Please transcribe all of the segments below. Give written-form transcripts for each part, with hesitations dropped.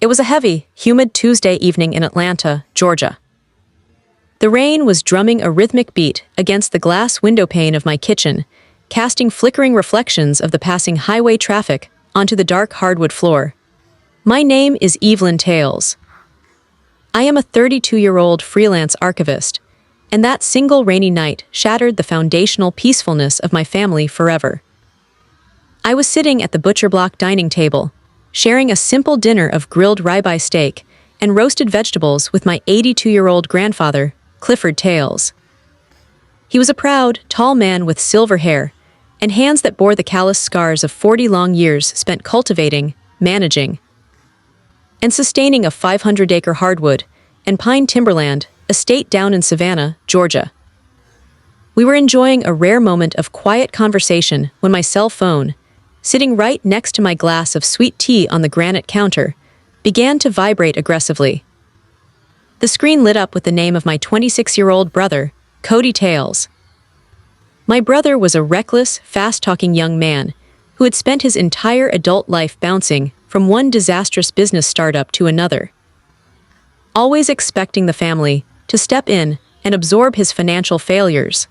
It was a heavy, humid Tuesday evening in Atlanta, Georgia. The rain was drumming a rhythmic beat against the glass windowpane of my kitchen, casting flickering reflections of the passing highway traffic onto the dark hardwood floor. My name is Evelyn Tales. I am a 32-year-old freelance archivist, and that single rainy night shattered the foundational peacefulness of my family forever. I was sitting at the butcher block dining table, sharing a simple dinner of grilled ribeye steak and roasted vegetables with my 82-year-old grandfather, Clifford Tales. He was a proud, tall man with silver hair and hands that bore the callous scars of 40 long years spent cultivating, managing, and sustaining a 500-acre hardwood and pine timberland estate down in Savannah, Georgia. We were enjoying a rare moment of quiet conversation when my cell phone, sitting right next to my glass of sweet tea on the granite counter, began to vibrate aggressively. The screen lit up with the name of my 26-year-old brother, Cody Tales. My brother was a reckless, fast-talking young man who had spent his entire adult life bouncing from one disastrous business startup to another, always expecting the family to step in and absorb his financial failures.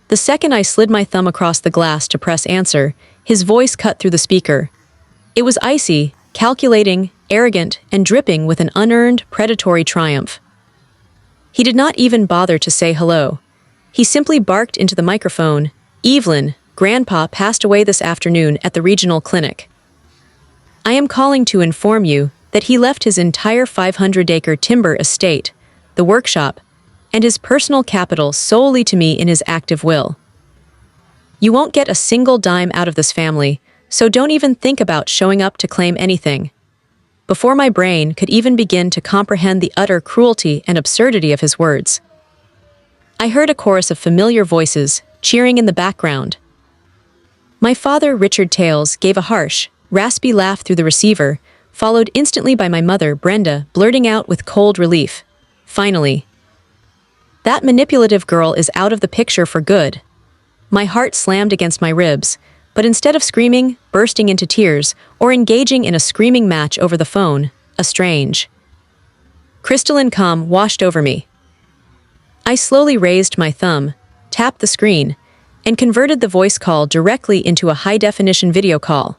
The second I slid my thumb across the glass to press answer, his voice cut through the speaker. It was icy, calculating, arrogant, and dripping with an unearned, predatory triumph. He did not even bother to say hello. He simply barked into the microphone, "Evelyn, Grandpa passed away this afternoon at the regional clinic. I am calling to inform you that he left his entire 500-acre timber estate, the workshop, and his personal capital solely to me in his active will. You won't get a single dime out of this family, so don't even think about showing up to claim anything." Before my brain could even begin to comprehend the utter cruelty and absurdity of his words, I heard a chorus of familiar voices cheering in the background. My father, Richard Tales, gave a harsh, raspy laugh through the receiver, followed instantly by my mother, Brenda, blurting out with cold relief, "Finally. That manipulative girl is out of the picture for good." My heart slammed against my ribs, but instead of screaming, bursting into tears, or engaging in a screaming match over the phone, a strange, crystalline calm washed over me. I slowly raised my thumb, tapped the screen, and converted the voice call directly into a high-definition video call.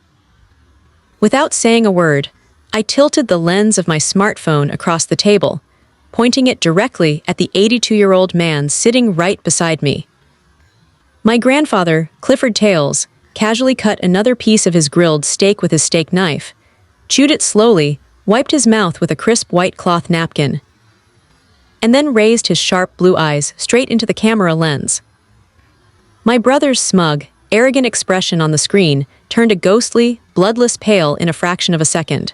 Without saying a word, I tilted the lens of my smartphone across the table, pointing it directly at the 82-year-old man sitting right beside me. My grandfather, Clifford Tales, casually cut another piece of his grilled steak with his steak knife, chewed it slowly, wiped his mouth with a crisp white cloth napkin, and then raised his sharp blue eyes straight into the camera lens. My brother's smug, arrogant expression on the screen turned a ghostly, bloodless pale in a fraction of a second.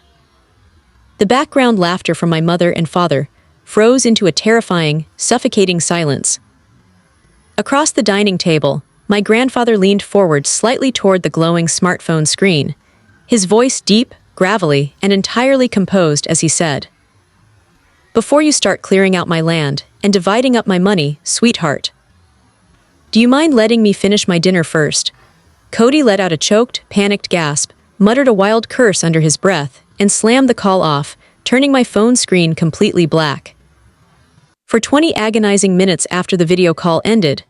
The background laughter from my mother and father froze into a terrifying, suffocating silence. Across the dining table, my grandfather leaned forward slightly toward the glowing smartphone screen, his voice deep, gravelly, and entirely composed as he said, "Before you start clearing out my land and dividing up my money, sweetheart, do you mind letting me finish my dinner first?" Cody let out a choked, panicked gasp, muttered a wild curse under his breath, and slammed the call off, turning my phone screen completely black. For 20 agonizing minutes after the video call ended,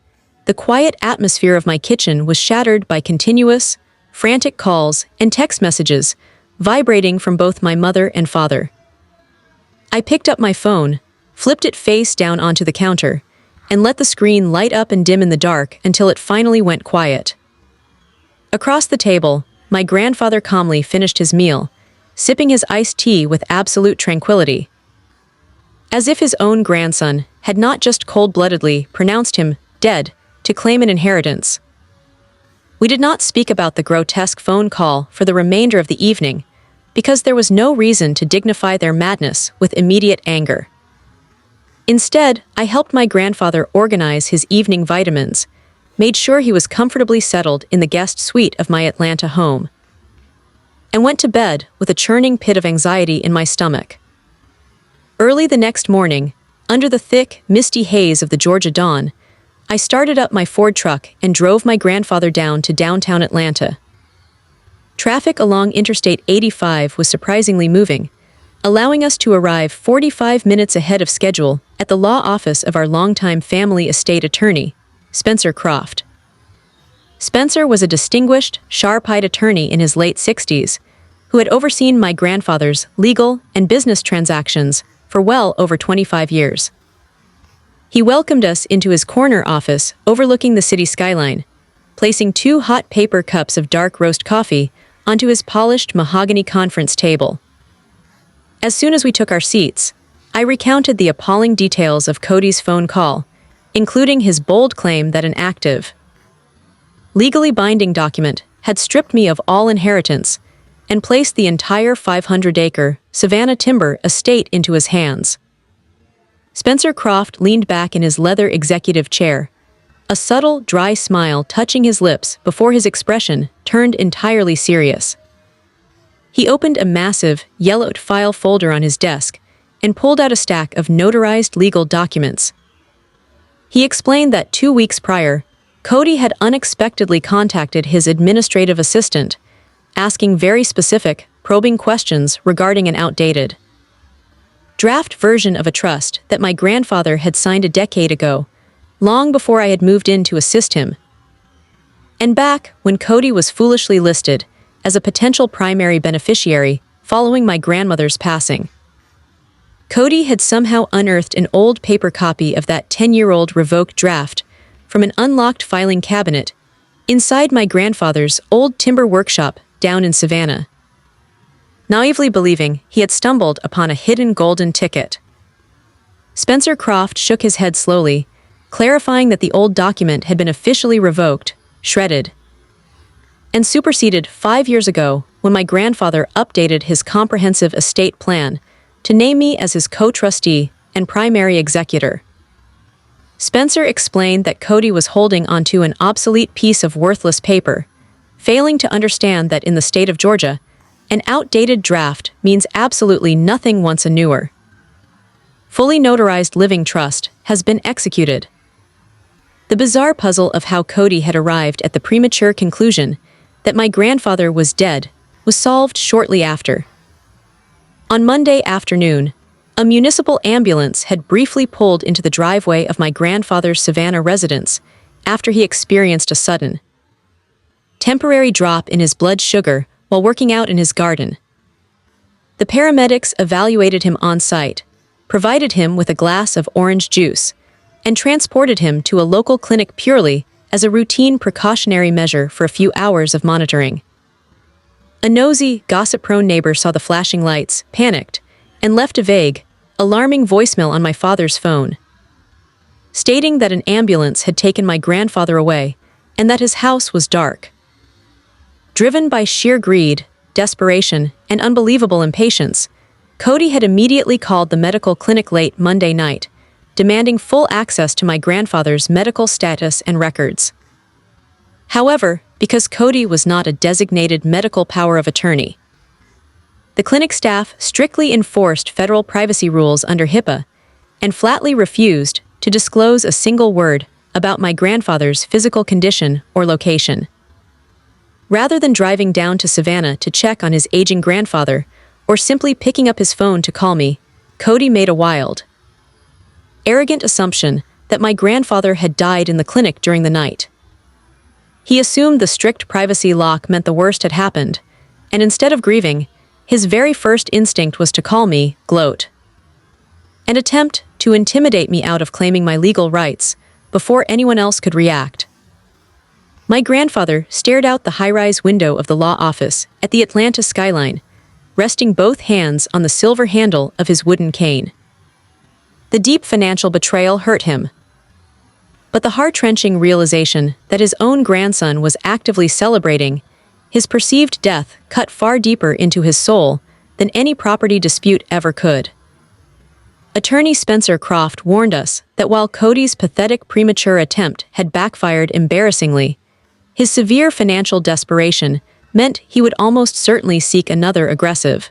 the quiet atmosphere of my kitchen was shattered by continuous, frantic calls and text messages vibrating from both my mother and father. I picked up my phone, flipped it face down onto the counter, and let the screen light up and dim in the dark until it finally went quiet. Across the table, my grandfather calmly finished his meal, sipping his iced tea with absolute tranquility, as if his own grandson had not just cold-bloodedly pronounced him dead to claim an inheritance. We did not speak about the grotesque phone call for the remainder of the evening, because there was no reason to dignify their madness with immediate anger. Instead, I helped my grandfather organize his evening vitamins, made sure he was comfortably settled in the guest suite of my Atlanta home, and went to bed with a churning pit of anxiety in my stomach. Early the next morning, under the thick, misty haze of the Georgia dawn, I started up my Ford truck and drove my grandfather down to downtown Atlanta. Traffic along Interstate 85 was surprisingly moving, allowing us to arrive 45 minutes ahead of schedule at the law office of our longtime family estate attorney, Spencer Croft. Spencer was a distinguished, sharp-eyed attorney in his late 60s who had overseen my grandfather's legal and business transactions for well over 25 years. He welcomed us into his corner office overlooking the city skyline, placing 2 hot paper cups of dark roast coffee onto his polished mahogany conference table. As soon as we took our seats, I recounted the appalling details of Cody's phone call, including his bold claim that an active, legally binding document had stripped me of all inheritance and placed the entire 500-acre Savannah timber estate into his hands. Spencer Croft leaned back in his leather executive chair, a subtle, dry smile touching his lips before his expression turned entirely serious. He opened a massive, yellowed file folder on his desk and pulled out a stack of notarized legal documents. He explained that 2 weeks prior, Cody had unexpectedly contacted his administrative assistant, asking very specific, probing questions regarding an outdated draft version of a trust that my grandfather had signed a decade ago, long before I had moved in to assist him. And back when Cody was foolishly listed as a potential primary beneficiary following my grandmother's passing. Cody had somehow unearthed an old paper copy of that 10-year-old revoked draft from an unlocked filing cabinet inside my grandfather's old timber workshop down in Savannah, naively believing he had stumbled upon a hidden golden ticket. Spencer Croft shook his head slowly, clarifying that the old document had been officially revoked, shredded, and superseded 5 years ago when my grandfather updated his comprehensive estate plan to name me as his co-trustee and primary executor. Spencer explained that Cody was holding onto an obsolete piece of worthless paper, failing to understand that in the state of Georgia, an outdated draft means absolutely nothing once a newer, fully notarized living trust has been executed. The bizarre puzzle of how Cody had arrived at the premature conclusion that my grandfather was dead was solved shortly after. On Monday afternoon, a municipal ambulance had briefly pulled into the driveway of my grandfather's Savannah residence after he experienced a sudden, temporary drop in his blood sugar while working out in his garden. The paramedics evaluated him on site, provided him with a glass of orange juice, and transported him to a local clinic purely as a routine precautionary measure for a few hours of monitoring. A nosy, gossip-prone neighbor saw the flashing lights, panicked, and left a vague, alarming voicemail on my father's phone, stating that an ambulance had taken my grandfather away and that his house was dark. Driven by sheer greed, desperation, and unbelievable impatience, Cody had immediately called the medical clinic late Monday night, demanding full access to my grandfather's medical status and records. However, because Cody was not a designated medical power of attorney, the clinic staff strictly enforced federal privacy rules under HIPAA and flatly refused to disclose a single word about my grandfather's physical condition or location. Rather than driving down to Savannah to check on his aging grandfather or simply picking up his phone to call me, Cody made a wild, arrogant assumption that my grandfather had died in the clinic during the night. He assumed the strict privacy lock meant the worst had happened, and instead of grieving, his very first instinct was to call me, gloat, and attempt to intimidate me out of claiming my legal rights before anyone else could react. My grandfather stared out the high-rise window of the law office at the Atlanta skyline, resting both hands on the silver handle of his wooden cane. The deep financial betrayal hurt him, but the heart-wrenching realization that his own grandson was actively celebrating his perceived death cut far deeper into his soul than any property dispute ever could. Attorney Spencer Croft warned us that while Cody's pathetic premature attempt had backfired embarrassingly, his severe financial desperation meant he would almost certainly seek another aggressive,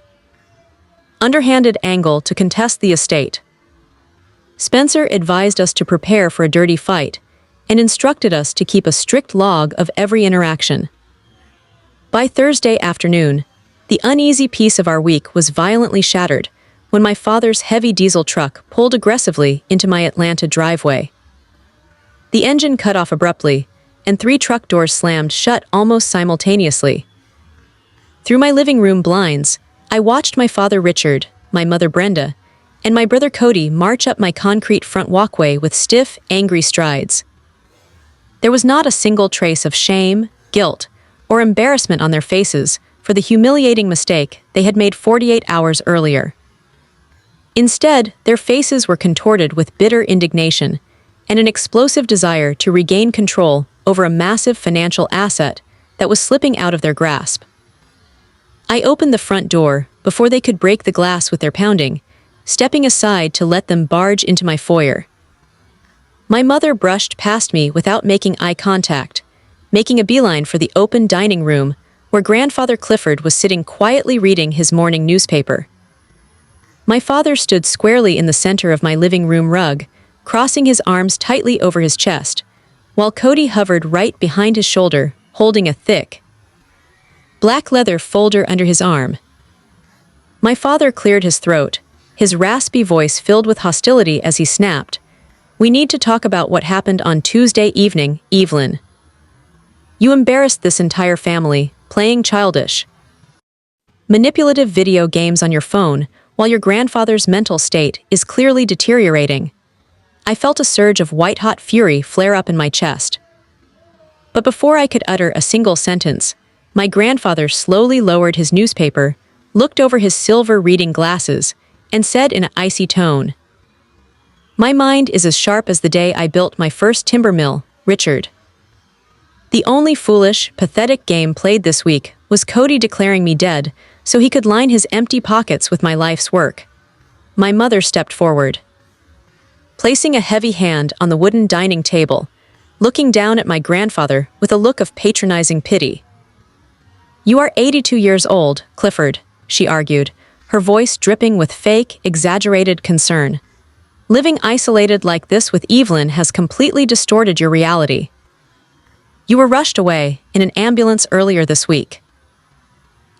underhanded angle to contest the estate. Spencer advised us to prepare for a dirty fight and instructed us to keep a strict log of every interaction. By Thursday afternoon, the uneasy peace of our week was violently shattered when my father's heavy diesel truck pulled aggressively into my Atlanta driveway. The engine cut off abruptly, and 3 truck doors slammed shut almost simultaneously. Through my living room blinds, I watched my father Richard, my mother Brenda, and my brother Cody march up my concrete front walkway with stiff, angry strides. There was not a single trace of shame, guilt, or embarrassment on their faces for the humiliating mistake they had made 48 hours earlier. Instead, their faces were contorted with bitter indignation and an explosive desire to regain control over a massive financial asset that was slipping out of their grasp. I opened the front door before they could break the glass with their pounding, stepping aside to let them barge into my foyer. My mother brushed past me without making eye contact, making a beeline for the open dining room where Grandfather Clifford was sitting quietly reading his morning newspaper. My father stood squarely in the center of my living room rug, crossing his arms tightly over his chest, while Cody hovered right behind his shoulder, holding a thick, black leather folder under his arm. My father cleared his throat, his raspy voice filled with hostility as he snapped, "We need to talk about what happened on Tuesday evening, Evelyn. You embarrassed this entire family, playing childish, manipulative video games on your phone while your grandfather's mental state is clearly deteriorating." I felt a surge of white-hot fury flare up in my chest. But before I could utter a single sentence, my grandfather slowly lowered his newspaper, looked over his silver reading glasses, and said in an icy tone, "My mind is as sharp as the day I built my first timber mill, Richard." The only foolish, pathetic game played this week was Cody declaring me dead so he could line his empty pockets with my life's work. My mother stepped forward, placing a heavy hand on the wooden dining table, looking down at my grandfather with a look of patronizing pity. "You are 82 years old, Clifford," she argued, her voice dripping with fake, exaggerated concern. "Living isolated like this with Evelyn has completely distorted your reality. You were rushed away in an ambulance earlier this week.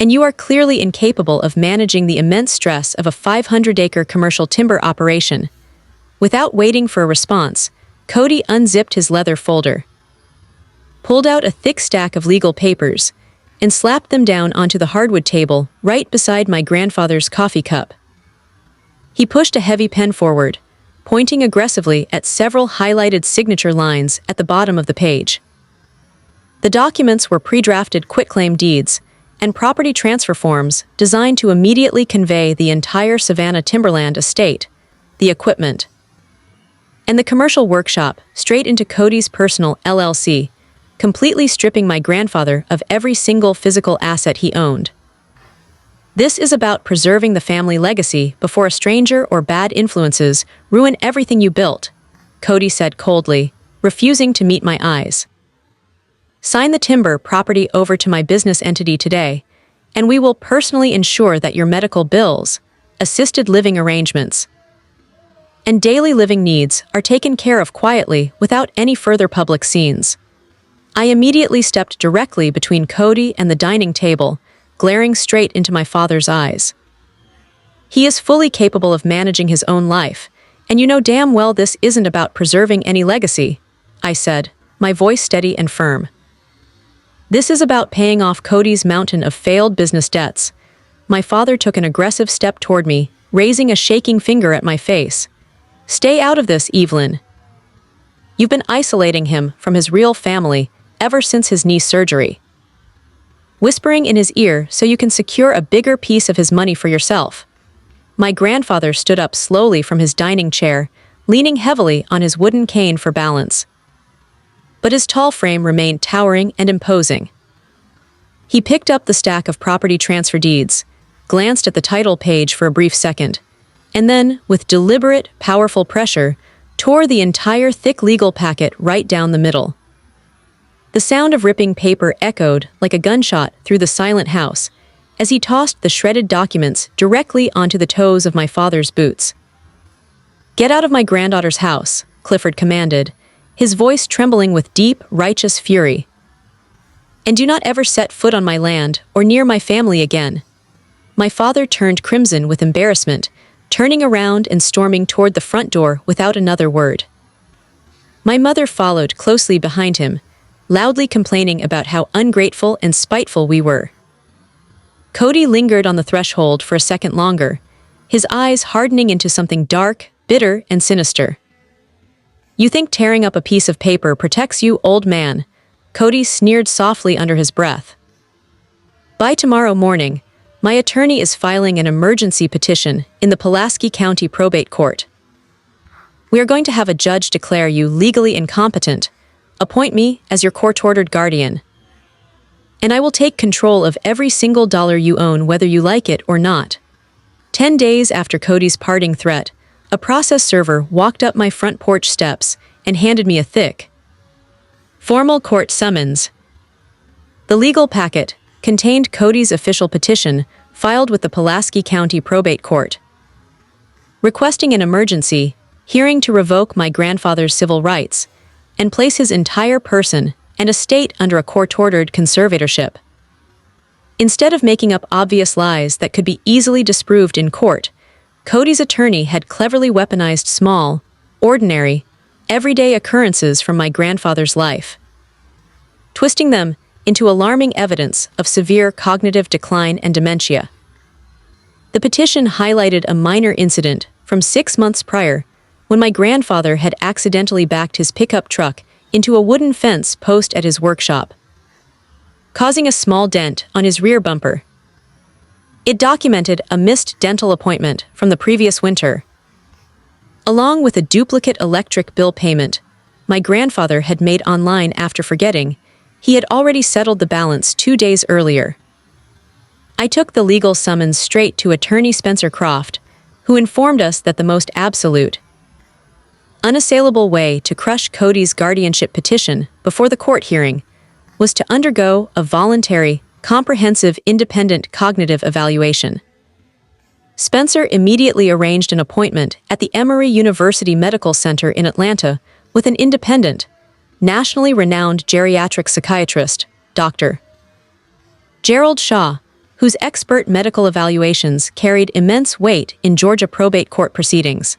And you are clearly incapable of managing the immense stress of a 500-acre commercial timber operation." Without waiting for a response, Cody unzipped his leather folder, pulled out a thick stack of legal papers, and slapped them down onto the hardwood table right beside my grandfather's coffee cup. He pushed a heavy pen forward, pointing aggressively at several highlighted signature lines at the bottom of the page. The documents were pre-drafted quitclaim deeds and property transfer forms designed to immediately convey the entire Savannah Timberland estate, the equipment, and the commercial workshop straight into Cody's personal LLC, completely stripping my grandfather of every single physical asset he owned. "This is about preserving the family legacy before a stranger or bad influences ruin everything you built," Cody said coldly, refusing to meet my eyes. "Sign the timber property over to my business entity today, and we will personally ensure that your medical bills, assisted living arrangements, and daily living needs are taken care of quietly without any further public scenes." I immediately stepped directly between Cody and the dining table, glaring straight into my father's eyes. "He is fully capable of managing his own life, and you know damn well this isn't about preserving any legacy," I said, my voice steady and firm. "This is about paying off Cody's mountain of failed business debts." My father took an aggressive step toward me, raising a shaking finger at my face. "Stay out of this, Evelyn. You've been isolating him from his real family ever since his knee surgery, whispering in his ear so you can secure a bigger piece of his money for yourself." My grandfather stood up slowly from his dining chair, leaning heavily on his wooden cane for balance. But his tall frame remained towering and imposing. He picked up the stack of property transfer deeds, glanced at the title page for a brief second, and then, with deliberate, powerful pressure, tore the entire thick legal packet right down the middle. The sound of ripping paper echoed like a gunshot through the silent house as he tossed the shredded documents directly onto the toes of my father's boots. "Get out of my granddaughter's house," Clifford commanded, his voice trembling with deep, righteous fury. "And do not ever set foot on my land or near my family again." My father turned crimson with embarrassment, turning around and storming toward the front door without another word. My mother followed closely behind him, loudly complaining about how ungrateful and spiteful we were. Cody lingered on the threshold for a second longer, his eyes hardening into something dark, bitter, and sinister. "You think tearing up a piece of paper protects you, old man?" Cody sneered softly under his breath. "By tomorrow morning, my attorney is filing an emergency petition in the Pulaski County Probate Court. We are going to have a judge declare you legally incompetent, appoint me as your court-ordered guardian, and I will take control of every single dollar you own whether you like it or not." 10 days after Cody's parting threat, a process server walked up my front porch steps and handed me a thick, formal court summons. The legal packet contained Cody's official petition filed with the Pulaski County Probate Court, requesting an emergency hearing to revoke my grandfather's civil rights and place his entire person and estate under a court-ordered conservatorship. Instead of making up obvious lies that could be easily disproved in court, Cody's attorney had cleverly weaponized small, ordinary, everyday occurrences from my grandfather's life, twisting them into alarming evidence of severe cognitive decline and dementia. The petition highlighted a minor incident from 6 months prior when my grandfather had accidentally backed his pickup truck into a wooden fence post at his workshop, causing a small dent on his rear bumper. It documented a missed dental appointment from the previous winter. Along with a duplicate electric bill payment my grandfather had made online after forgetting he had already settled the balance 2 days earlier. I took the legal summons straight to attorney Spencer Croft, who informed us that the most absolute, unassailable way to crush Cody's guardianship petition before the court hearing was to undergo a voluntary, comprehensive independent cognitive evaluation. Spencer immediately arranged an appointment at the Emory University Medical Center in Atlanta with an independent, nationally renowned geriatric psychiatrist, Dr. Gerald Shaw, whose expert medical evaluations carried immense weight in Georgia probate court proceedings.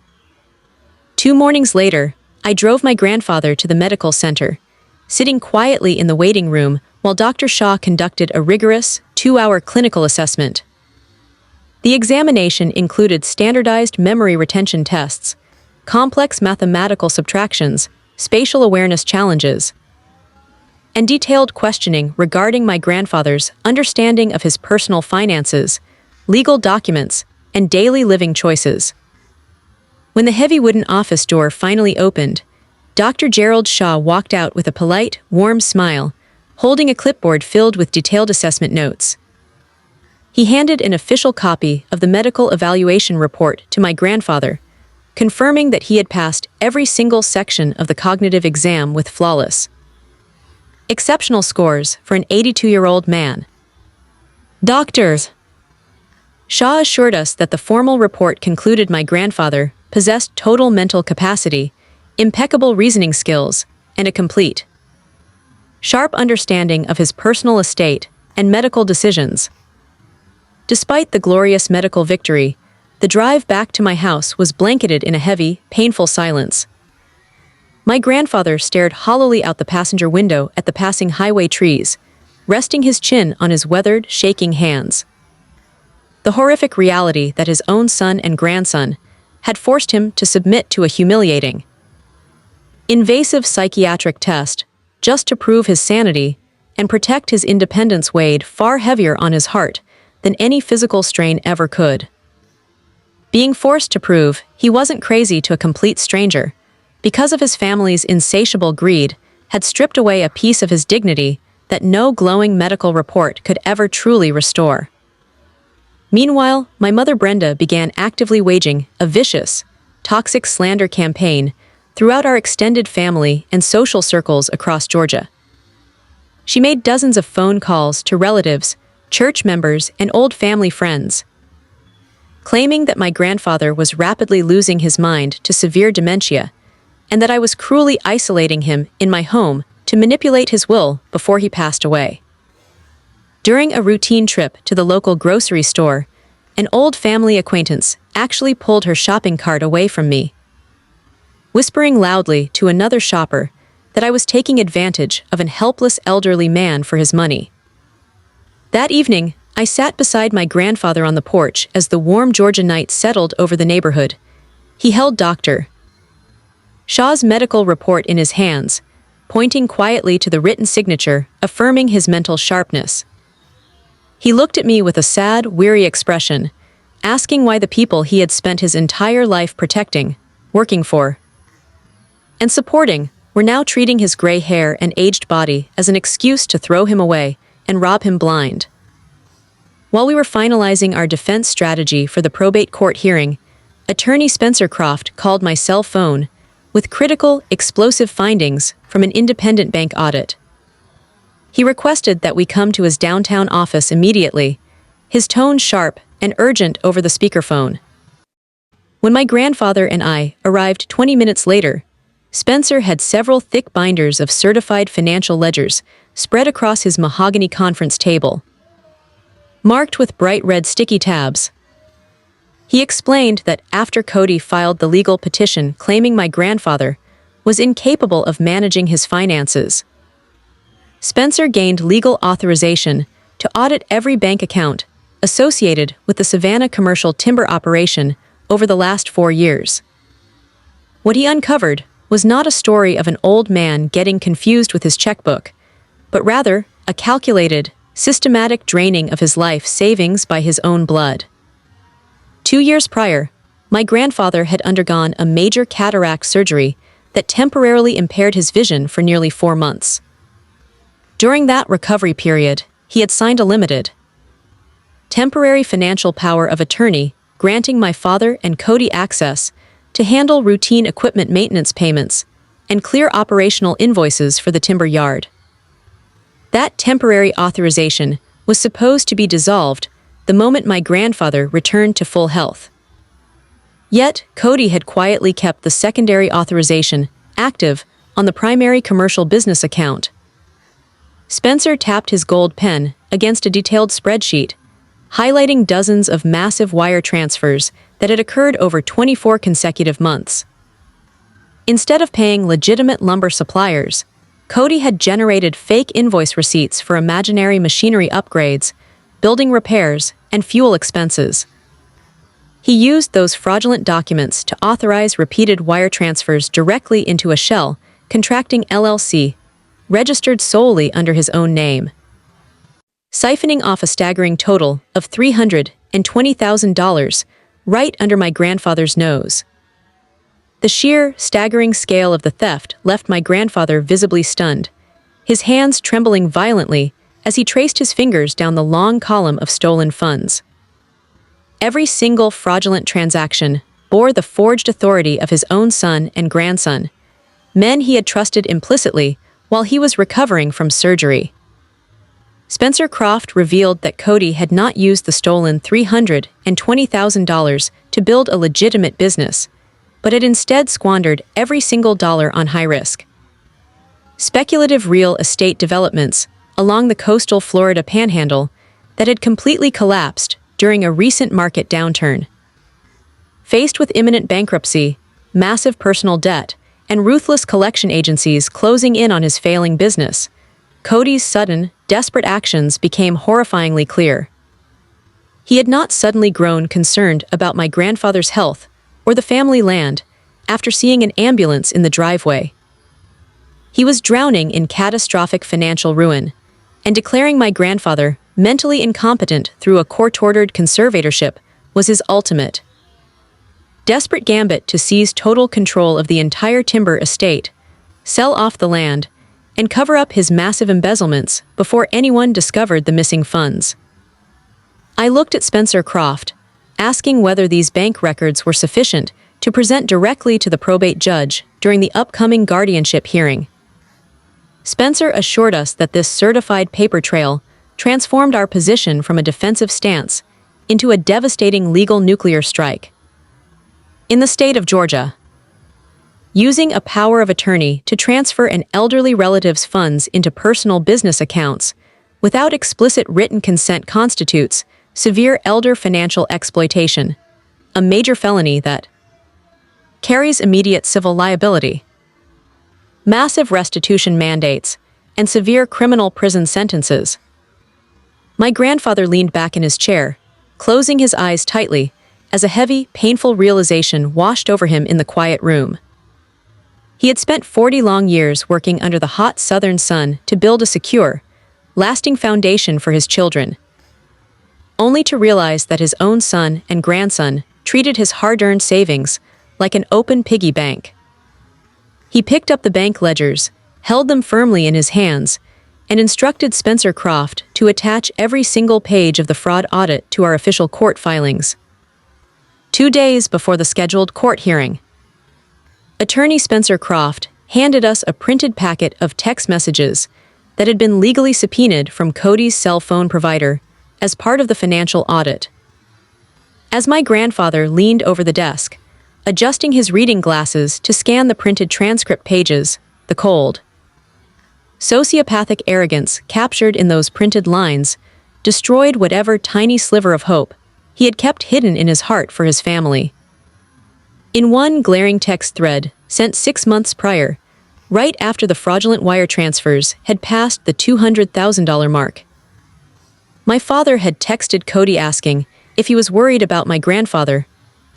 2 mornings later, I drove my grandfather to the medical center, sitting quietly in the waiting room while Dr. Shaw conducted a rigorous, 2-hour clinical assessment. The examination included standardized memory retention tests, complex mathematical subtractions, spatial awareness challenges, and detailed questioning regarding my grandfather's understanding of his personal finances, legal documents, and daily living choices. When the heavy wooden office door finally opened, Dr. Gerald Shaw walked out with a polite, warm smile, holding a clipboard filled with detailed assessment notes. He handed an official copy of the medical evaluation report to my grandfather, confirming that he had passed every single section of the cognitive exam with flawless, exceptional scores for an 82-year-old man. "Doctors," Shaw assured us that the formal report concluded my grandfather possessed total mental capacity, impeccable reasoning skills, and a complete, sharp understanding of his personal estate and medical decisions. Despite the glorious medical victory, the drive back to my house was blanketed in a heavy, painful silence. My grandfather stared hollowly out the passenger window at the passing highway trees, resting his chin on his weathered, shaking hands. The horrific reality that his own son and grandson had forced him to submit to a humiliating, invasive psychiatric test just to prove his sanity and protect his independence weighed far heavier on his heart than any physical strain ever could. Being forced to prove he wasn't crazy to a complete stranger, because of his family's insatiable greed, had stripped away a piece of his dignity that no glowing medical report could ever truly restore. Meanwhile, my mother Brenda began actively waging a vicious, toxic slander campaign throughout our extended family and social circles across Georgia. She made dozens of phone calls to relatives, church members, and old family friends, claiming that my grandfather was rapidly losing his mind to severe dementia and that I was cruelly isolating him in my home to manipulate his will before he passed away. During a routine trip to the local grocery store, an old family acquaintance actually pulled her shopping cart away from me, whispering loudly to another shopper that I was taking advantage of an helpless elderly man for his money. That evening, I sat beside my grandfather on the porch as the warm Georgia night settled over the neighborhood. He held Dr. Shaw's medical report in his hands, pointing quietly to the written signature, affirming his mental sharpness. He looked at me with a sad, weary expression, asking why the people he had spent his entire life protecting, working for, and supporting were now treating his gray hair and aged body as an excuse to throw him away and rob him blind. While we were finalizing our defense strategy for the probate court hearing, Attorney Spencer Croft called my cell phone with critical, explosive findings from an independent bank audit. He requested that we come to his downtown office immediately, his tone sharp and urgent over the speakerphone. When my grandfather and I arrived 20 minutes later, Spencer had several thick binders of certified financial ledgers spread across his mahogany conference table, marked with bright red sticky tabs. He explained that after Cody filed the legal petition claiming my grandfather was incapable of managing his finances, Spencer gained legal authorization to audit every bank account associated with the Savannah commercial timber operation over the last 4 years. What he uncovered was not a story of an old man getting confused with his checkbook, but rather a calculated, systematic draining of his life savings by his own blood. 2 years prior, my grandfather had undergone a major cataract surgery that temporarily impaired his vision for nearly 4 months. During that recovery period, he had signed a limited, temporary financial power of attorney, granting my father and Cody access to handle routine equipment maintenance payments and clear operational invoices for the timber yard. That temporary authorization was supposed to be dissolved the moment my grandfather returned to full health. Yet, Cody had quietly kept the secondary authorization active on the primary commercial business account. Spencer tapped his gold pen against a detailed spreadsheet, highlighting dozens of massive wire transfers that had occurred over 24 consecutive months. Instead of paying legitimate lumber suppliers, Cody had generated fake invoice receipts for imaginary machinery upgrades, building repairs, and fuel expenses. He used those fraudulent documents to authorize repeated wire transfers directly into a shell contracting LLC, registered solely under his own name, siphoning off a staggering total of $320,000 right under my grandfather's nose. The sheer, staggering scale of the theft left my grandfather visibly stunned, his hands trembling violently as he traced his fingers down the long column of stolen funds. Every single fraudulent transaction bore the forged authority of his own son and grandson, men he had trusted implicitly while he was recovering from surgery. Spencer Croft revealed that Cody had not used the stolen $320,000 to build a legitimate business, but had instead squandered every single dollar on high-risk, speculative real estate developments along the coastal Florida panhandle that had completely collapsed during a recent market downturn. Faced with imminent bankruptcy, massive personal debt, and ruthless collection agencies closing in on his failing business, Cody's sudden, desperate actions became horrifyingly clear. He had not suddenly grown concerned about my grandfather's health or the family land after seeing an ambulance in the driveway. He was drowning in catastrophic financial ruin and declaring my grandfather mentally incompetent through a court-ordered conservatorship was his ultimate, desperate gambit to seize total control of the entire timber estate, sell off the land, and cover up his massive embezzlements before anyone discovered the missing funds. I looked at Spencer Croft, asking whether these bank records were sufficient to present directly to the probate judge during the upcoming guardianship hearing. Spencer assured us that this certified paper trail transformed our position from a defensive stance into a devastating legal nuclear strike. In the state of Georgia, using a power of attorney to transfer an elderly relative's funds into personal business accounts without explicit written consent constitutes severe elder financial exploitation, a major felony that carries immediate civil liability, massive restitution mandates, and severe criminal prison sentences. My grandfather leaned back in his chair, closing his eyes tightly, as a heavy, painful realization washed over him in the quiet room. He had spent 40 long years working under the hot southern sun to build a secure, lasting foundation for his children, only to realize that his own son and grandson treated his hard-earned savings like an open piggy bank. He picked up the bank ledgers, held them firmly in his hands, and instructed Spencer Croft to attach every single page of the fraud audit to our official court filings. 2 days before the scheduled court hearing, Attorney Spencer Croft handed us a printed packet of text messages that had been legally subpoenaed from Cody's cell phone provider as part of the financial audit. As my grandfather leaned over the desk, adjusting his reading glasses to scan the printed transcript pages, the cold, sociopathic arrogance captured in those printed lines destroyed whatever tiny sliver of hope he had kept hidden in his heart for his family. In one glaring text thread sent 6 months prior, right after the fraudulent wire transfers had passed the $200,000 mark, my father had texted Cody asking if he was worried about my grandfather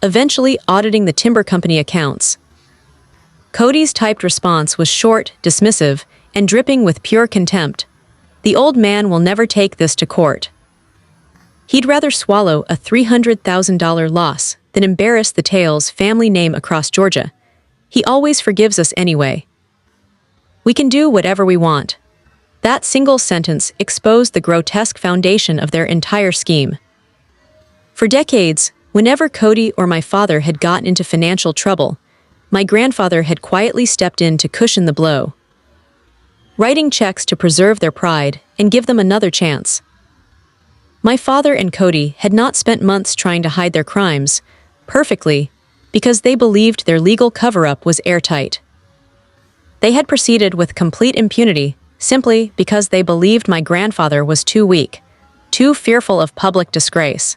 eventually auditing the timber company accounts. Cody's typed response was short, dismissive, and dripping with pure contempt. The old man will never take this to court. He'd rather swallow a $300,000 loss than embarrass the Tales family name across Georgia. He always forgives us anyway. We can do whatever we want. That single sentence exposed the grotesque foundation of their entire scheme. For decades, whenever Cody or my father had gotten into financial trouble, my grandfather had quietly stepped in to cushion the blow, writing checks to preserve their pride and give them another chance. My father and Cody had not spent months trying to hide their crimes perfectly because they believed their legal cover-up was airtight. They had proceeded with complete impunity simply because they believed my grandfather was too weak, too fearful of public disgrace,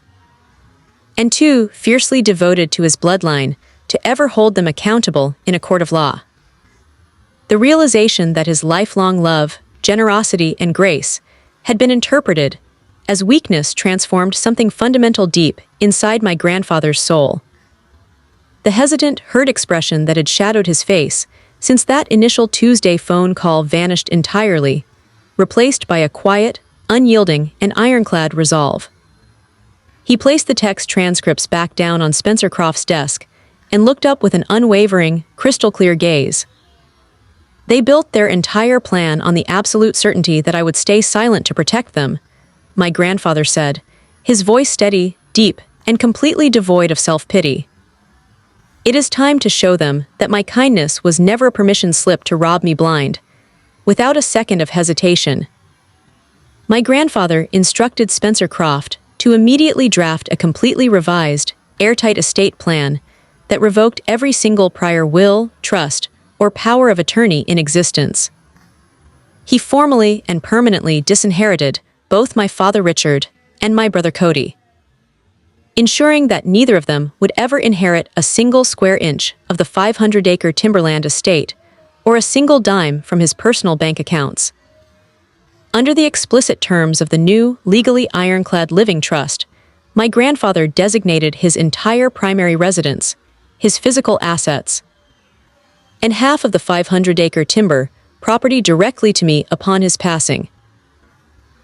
and too fiercely devoted to his bloodline to ever hold them accountable in a court of law. The realization that his lifelong love, generosity, and grace had been interpreted as weakness transformed something fundamental deep inside my grandfather's soul. The hesitant, hurt expression that had shadowed his face since that initial Tuesday phone call vanished entirely, replaced by a quiet, unyielding, and ironclad resolve. He placed the text transcripts back down on Spencer Croft's desk and looked up with an unwavering, crystal-clear gaze. They built their entire plan on the absolute certainty that I would stay silent to protect them, my grandfather said, his voice steady, deep, and completely devoid of self-pity. It is time to show them that my kindness was never a permission slip to rob me blind. Without a second of hesitation, my grandfather instructed Spencer Croft to immediately draft a completely revised, airtight estate plan that revoked every single prior will, trust, or power of attorney in existence. He formally and permanently disinherited both my father Richard and my brother Cody, ensuring that neither of them would ever inherit a single square inch of the 500-acre timberland estate or a single dime from his personal bank accounts. Under the explicit terms of the new, legally ironclad living trust, my grandfather designated his entire primary residence, his physical assets, and half of the 500-acre timber property directly to me upon his passing.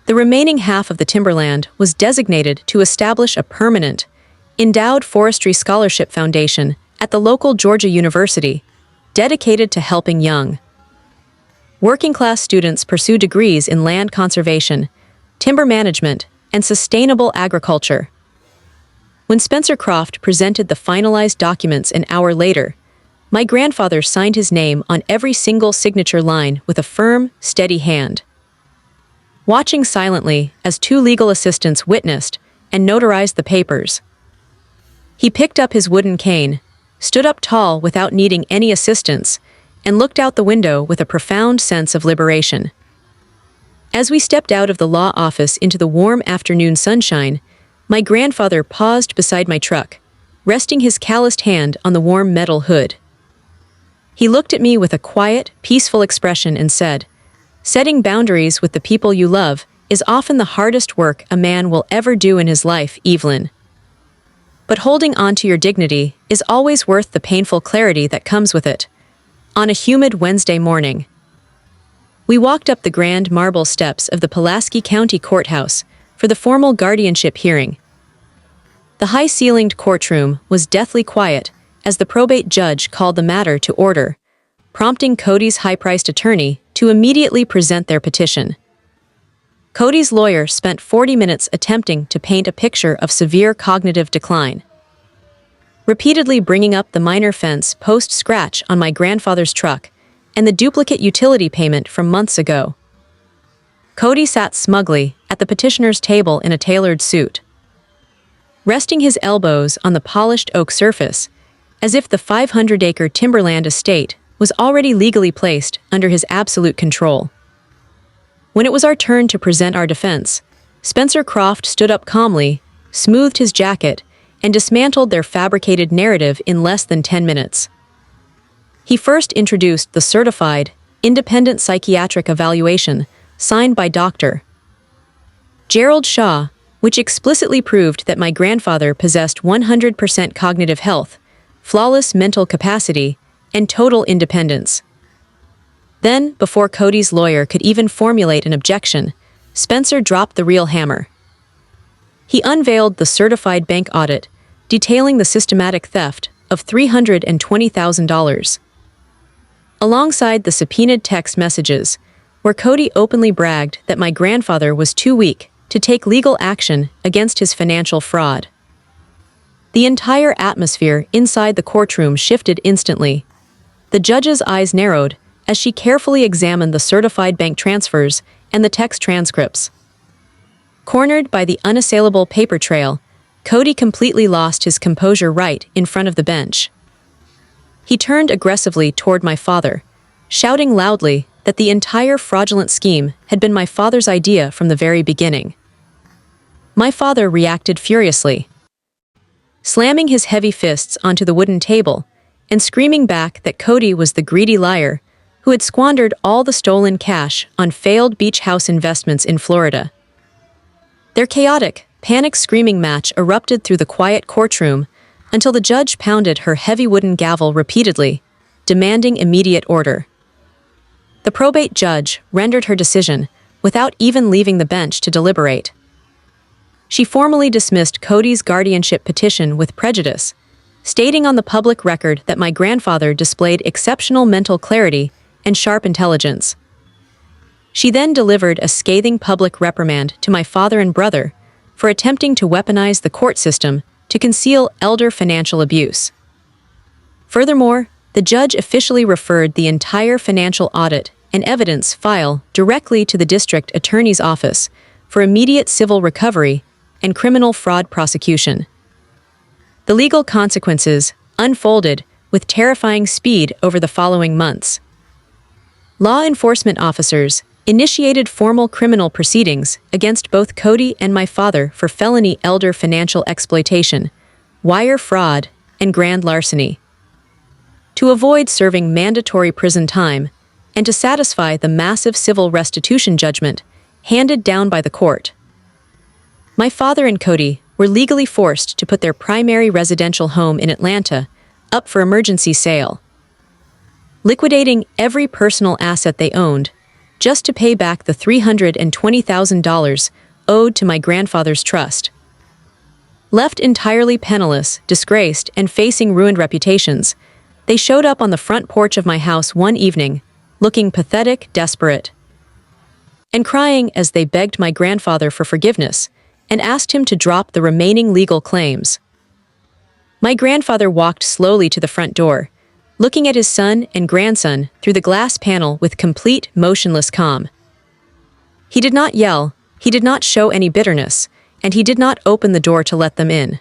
The remaining half of the timberland was designated to establish a permanent, endowed forestry scholarship foundation at the local Georgia University, dedicated to helping young, working-class students pursue degrees in land conservation, timber management, and sustainable agriculture. When Spencer Croft presented the finalized documents an hour later, my grandfather signed his name on every single signature line with a firm, steady hand. Watching silently as 2 legal assistants witnessed and notarized the papers, he picked up his wooden cane, stood up tall without needing any assistance, and looked out the window with a profound sense of liberation. As we stepped out of the law office into the warm afternoon sunshine, my grandfather paused beside my truck, resting his calloused hand on the warm metal hood. He looked at me with a quiet, peaceful expression and said, "Setting boundaries with the people you love is often the hardest work a man will ever do in his life, Evelyn. But holding on to your dignity is always worth the painful clarity that comes with it." On a humid Wednesday morning, we walked up the grand marble steps of the Pulaski County Courthouse for the formal guardianship hearing. The high-ceilinged courtroom was deathly quiet as the probate judge called the matter to order, prompting Cody's high-priced attorney to immediately present their petition. Cody's lawyer spent 40 minutes attempting to paint a picture of severe cognitive decline, repeatedly bringing up the minor fence post scratch on my grandfather's truck and the duplicate utility payment from months ago. Cody sat smugly at the petitioner's table in a tailored suit, resting his elbows on the polished oak surface, as if the 500-acre timberland estate was already legally placed under his absolute control. When it was our turn to present our defense, Spencer Croft stood up calmly, smoothed his jacket, and dismantled their fabricated narrative in less than 10 minutes. He first introduced the certified, independent psychiatric evaluation signed by Dr. Gerald Shaw, which explicitly proved that my grandfather possessed 100% cognitive health, flawless mental capacity, and total independence. Then, before Cody's lawyer could even formulate an objection, Spencer dropped the real hammer. He unveiled the certified bank audit, detailing the systematic theft of $320,000. Alongside the subpoenaed text messages, where Cody openly bragged that my grandfather was too weak to take legal action against his financial fraud. The entire atmosphere inside the courtroom shifted instantly. The judge's eyes narrowed as she carefully examined the certified bank transfers and the text transcripts. Cornered by the unassailable paper trail, Cody completely lost his composure right in front of the bench. He turned aggressively toward my father, shouting loudly that the entire fraudulent scheme had been my father's idea from the very beginning. My father reacted furiously, slamming his heavy fists onto the wooden table and screaming back that Cody was the greedy liar who had squandered all the stolen cash on failed beach house investments in Florida. Their chaotic, panic-screaming match erupted through the quiet courtroom until the judge pounded her heavy wooden gavel repeatedly, demanding immediate order. The probate judge rendered her decision without even leaving the bench to deliberate. She formally dismissed Cody's guardianship petition with prejudice, stating on the public record that my grandfather displayed exceptional mental clarity and sharp intelligence. She then delivered a scathing public reprimand to my father and brother for attempting to weaponize the court system to conceal elder financial abuse. Furthermore, the judge officially referred the entire financial audit and evidence file directly to the district attorney's office for immediate civil recovery and criminal fraud prosecution. The legal consequences unfolded with terrifying speed over the following months. Law enforcement officers initiated formal criminal proceedings against both Cody and my father for felony elder financial exploitation, wire fraud, and grand larceny. To avoid serving mandatory prison time and to satisfy the massive civil restitution judgment handed down by the court, my father and Cody were legally forced to put their primary residential home in Atlanta up for emergency sale, liquidating every personal asset they owned just to pay back the $320,000 owed to my grandfather's trust. Left entirely penniless, disgraced, and facing ruined reputations, they showed up on the front porch of my house one evening, looking pathetic, desperate, and crying as they begged my grandfather for forgiveness and asked him to drop the remaining legal claims. My grandfather walked slowly to the front door, looking at his son and grandson through the glass panel with complete, motionless calm. He did not yell, he did not show any bitterness, and he did not open the door to let them in.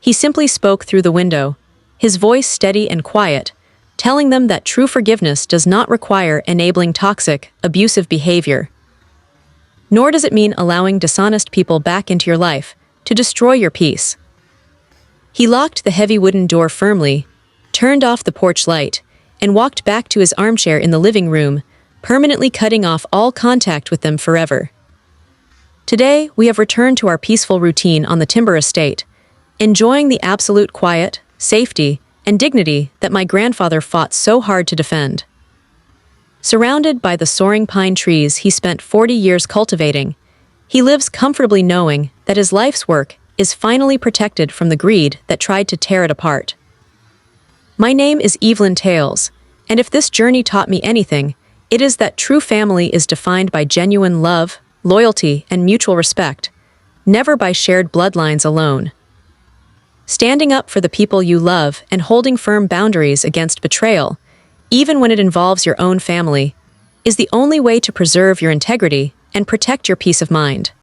He simply spoke through the window, his voice steady and quiet, telling them that true forgiveness does not require enabling toxic, abusive behavior. Nor does it mean allowing dishonest people back into your life to destroy your peace. He locked the heavy wooden door firmly, turned off the porch light, and walked back to his armchair in the living room, permanently cutting off all contact with them forever. Today, we have returned to our peaceful routine on the timber estate, enjoying the absolute quiet, safety, and dignity that my grandfather fought so hard to defend. Surrounded by the soaring pine trees he spent 40 years cultivating, he lives comfortably knowing that his life's work is finally protected from the greed that tried to tear it apart. My name is Evelyn Tales, and if this journey taught me anything, it is that true family is defined by genuine love, loyalty, and mutual respect, never by shared bloodlines alone. Standing up for the people you love and holding firm boundaries against betrayal, even when it involves your own family, is the only way to preserve your integrity and protect your peace of mind.